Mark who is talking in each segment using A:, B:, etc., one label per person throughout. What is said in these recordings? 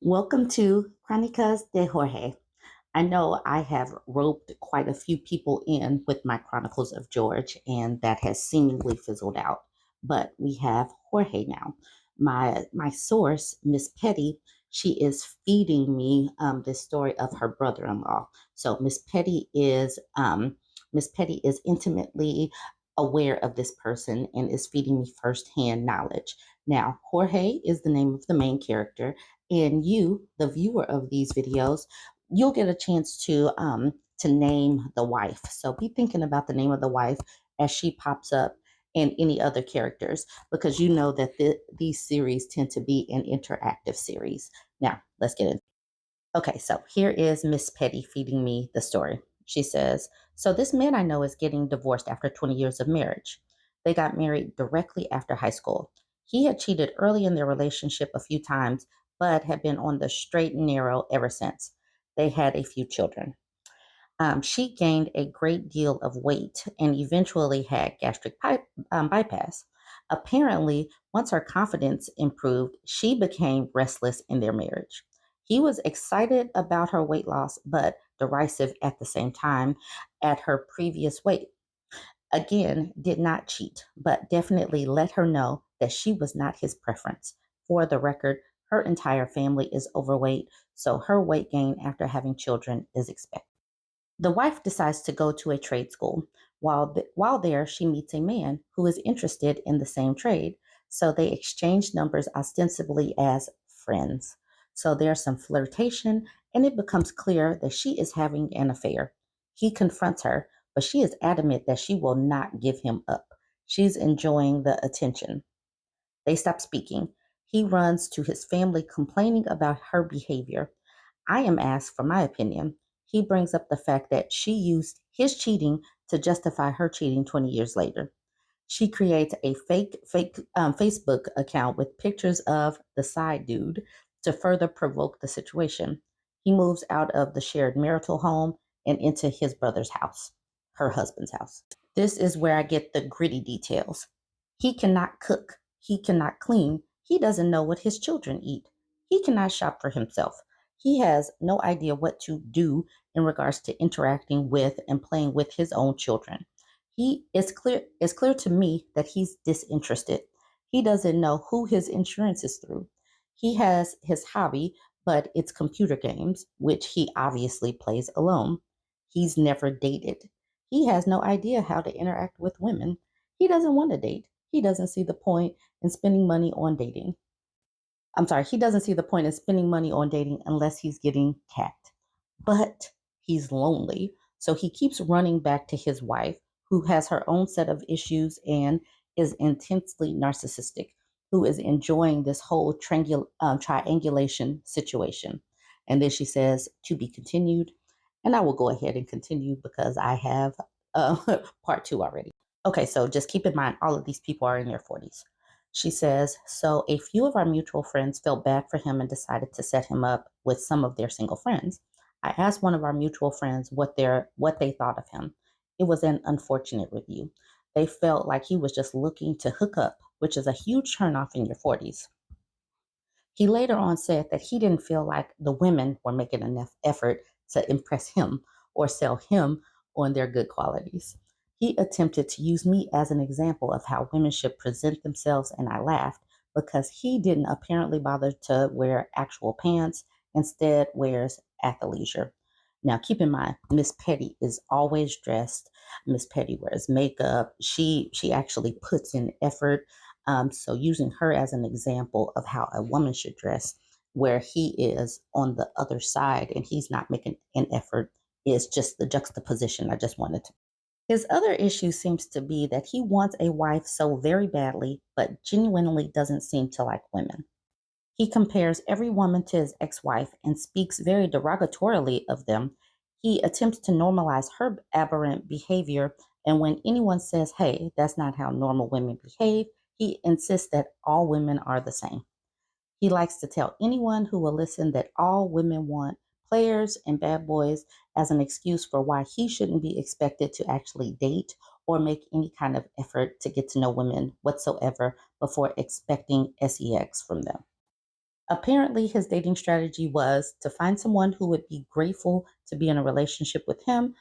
A: Welcome to Crónicas de Jorge. I know I have roped quite a few people in with my Chronicles of George, and that has seemingly fizzled out. But we have Jorge now. My source, Miss Petty, she is feeding me this story of her brother-in-law. So Miss Petty is intimately aware of this person and is feeding me firsthand knowledge. Now, Jorge is the name of the main character, and you, the viewer of these videos, you'll get a chance to name the wife. So be thinking about the name of the wife as she pops up and any other characters because you know that these series tend to be an interactive series. Now, let's get into it. Okay, so here is Miss Petty feeding me the story. She says, so this man I know is getting divorced after 20 years of marriage. They got married directly after high school. He had cheated early in their relationship a few times, but had been on the straight and narrow ever since. They had a few children. She gained a great deal of weight and eventually had bypass. Apparently, once her confidence improved, she became restless in their marriage. He was excited about her weight loss, but derisive at the same time at her previous weight. Again, did not cheat, but definitely let her know that she was not his preference. For the record, her entire family is overweight, so her weight gain after having children is expected. The wife decides to go to a trade school. While there, she meets a man who is interested in the same trade. So they exchange numbers ostensibly as friends. So there's some flirtation, and it becomes clear that she is having an affair. He confronts her, but she is adamant that she will not give him up. She's enjoying the attention. They stop speaking. He runs to his family complaining about her behavior. I am asked for my opinion. He brings up the fact that she used his cheating to justify her cheating 20 years later. She creates a fake Facebook account with pictures of the side dude to further provoke the situation. He moves out of the shared marital home and into his brother's house, her husband's house. This is where I get the gritty details. He cannot cook. He cannot clean. He doesn't know what his children eat. He cannot shop for himself. He has no idea what to do in regards to interacting with and playing with his own children. It's clear to me that he's disinterested. He doesn't know who his insurance is through. He has his hobby, but it's computer games, which he obviously plays alone. He's never dated. He has no idea how to interact with women. He doesn't want to date. He doesn't see the point in spending money on dating. I'm sorry, he doesn't see the point in spending money on dating unless he's getting capped. But he's lonely. So he keeps running back to his wife, who has her own set of issues and is intensely narcissistic, who is enjoying this whole triangulation situation. And then she says, to be continued. And I will go ahead and continue because I have part two already. Okay, so just keep in mind, all of these people are in their 40s. She says, so a few of our mutual friends felt bad for him and decided to set him up with some of their single friends. I asked one of our mutual friends what they thought of him. It was an unfortunate review. They felt like he was just looking to hook up, which is a huge turnoff in your 40s. He later on said that he didn't feel like the women were making enough effort to impress him or sell him on their good qualities. He attempted to use me as an example of how women should present themselves, and I laughed because he didn't apparently bother to wear actual pants, instead wears athleisure. Now, keep in mind, Miss Petty is always dressed. Miss Petty wears makeup. She actually puts in effort. So using her as an example of how a woman should dress, where he is on the other side and he's not making an effort, is just the juxtaposition I just wanted to. His other issue seems to be that he wants a wife so very badly, but genuinely doesn't seem to like women. He compares every woman to his ex wife and speaks very derogatorily of them. He attempts to normalize her aberrant behavior, and when anyone says, hey, that's not how normal women behave, he insists that all women are the same. He likes to tell anyone who will listen that all women want players and bad boys as an excuse for why he shouldn't be expected to actually date or make any kind of effort to get to know women whatsoever before expecting sex from them. Apparently, his dating strategy was to find someone who would be grateful to be in a relationship with him,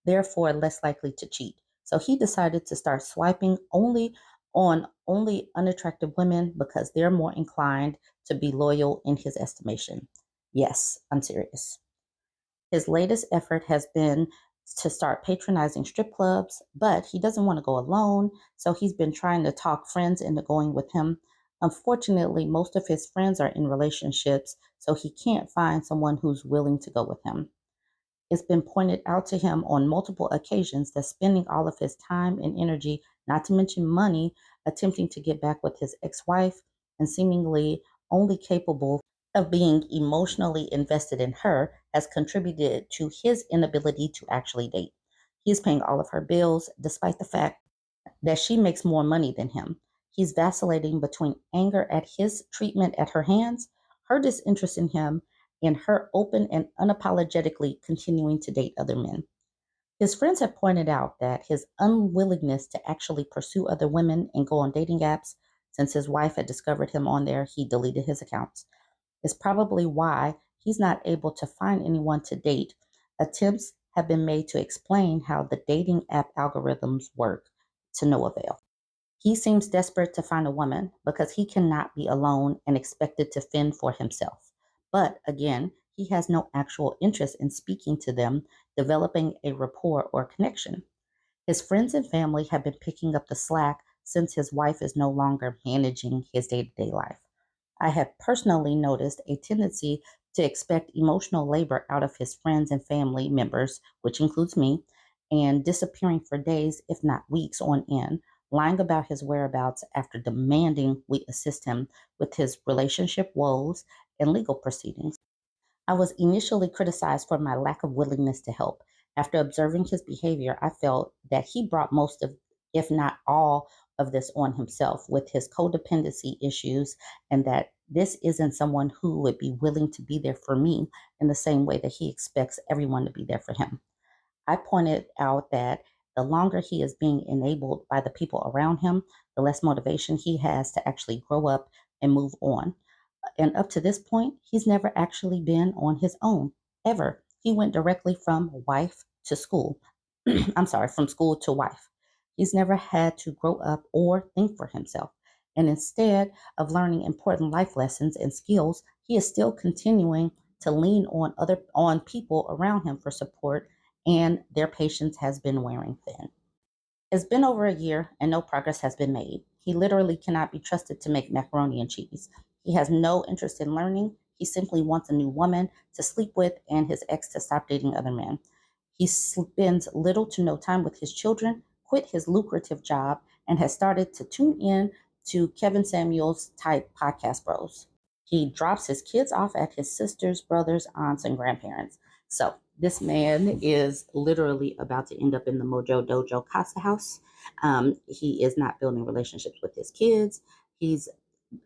A: therefore less likely to cheat. So he decided to start swiping only unattractive women because they're more inclined to be loyal in his estimation. Yes, I'm serious. His latest effort has been to start patronizing strip clubs, but he doesn't want to go alone, so he's been trying to talk friends into going with him. Unfortunately, most of his friends are in relationships, so he can't find someone who's willing to go with him. It's been pointed out to him on multiple occasions that spending all of his time and energy, not to mention money, attempting to get back with his ex wife and seemingly only capable of being emotionally invested in her has contributed to his inability to actually date. He's paying all of her bills, despite the fact that she makes more money than him. He's vacillating between anger at his treatment at her hands, her disinterest in him, and her open and unapologetically continuing to date other men. His friends have pointed out that his unwillingness to actually pursue other women and go on dating apps, since his wife had discovered him on there, he deleted his accounts, is probably why he's not able to find anyone to date. Attempts have been made to explain how the dating app algorithms work, to no avail. He seems desperate to find a woman because he cannot be alone and expected to fend for himself. But again, he has no actual interest in speaking to them, developing a rapport or connection. His friends and family have been picking up the slack since his wife is no longer managing his day to day life. I have personally noticed a tendency to expect emotional labor out of his friends and family members, which includes me, and disappearing for days, if not weeks on end, lying about his whereabouts after demanding we assist him with his relationship woes and legal proceedings. I was initially criticized for my lack of willingness to help. After observing his behavior, I felt that he brought most of, if not all, of this on himself with his codependency issues, and that this isn't someone who would be willing to be there for me in the same way that he expects everyone to be there for him. I pointed out that the longer he is being enabled by the people around him, the less motivation he has to actually grow up and move on. And up to this point, he's never actually been on his own, ever. He went directly from wife to school. I'm sorry, from school to wife. He's never had to grow up or think for himself. And instead of learning important life lessons and skills, he is still continuing to lean on people around him for support, and their patience has been wearing thin. It's been over a year and no progress has been made. He literally cannot be trusted to make macaroni and cheese. He has no interest in learning. He simply wants a new woman to sleep with and his ex to stop dating other men. He spends little to no time with his children, quit his lucrative job, and has started to tune in to Kevin Samuels type podcast bros. He drops his kids off at his sisters, brothers, aunts, and grandparents. So this man is literally about to end up in the Mojo Dojo Casa House. He is not building relationships with his kids. He's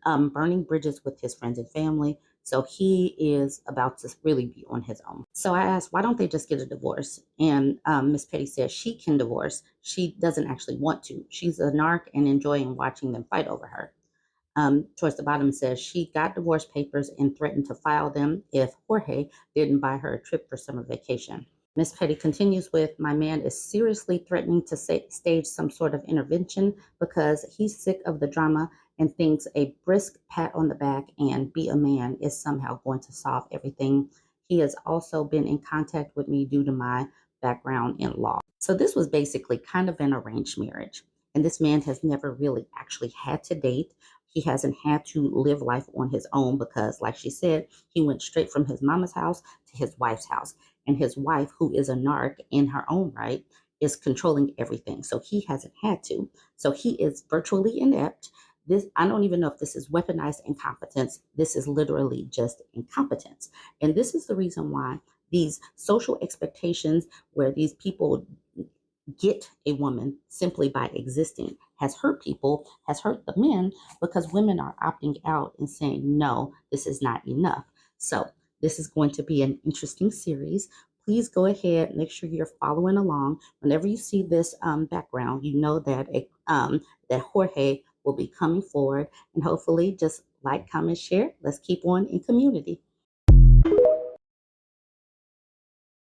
A: burning bridges with his friends and family. So he is about to really be on his own. So I asked, why don't they just get a divorce? And Miss Petty says she can divorce. She doesn't actually want to. She's a narc and enjoying watching them fight over her. Towards the bottom says she got divorce papers and threatened to file them if Jorge didn't buy her a trip for summer vacation. Miss Petty continues with, my man is seriously threatening to stage some sort of intervention because he's sick of the drama and thinks a brisk pat on the back and be a man is somehow going to solve everything. He has also been in contact with me due to my background in law. So this was basically kind of an arranged marriage. And this man has never really actually had to date. He hasn't had to live life on his own because, like she said, he went straight from his mama's house to his wife's house. And his wife, who is a narc in her own right, is controlling everything. So he hasn't had to. So he is virtually inept. This, I don't even know if this is weaponized incompetence. This is literally just incompetence. And this is the reason why these social expectations where these people get a woman simply by existing has hurt people, has hurt the men, because women are opting out and saying, no, this is not enough. So this is going to be an interesting series. Please go ahead, make sure you're following along. Whenever you see this background, you know that that Jorge will be coming forward. And hopefully, just like, comment, share. Let's keep on in community.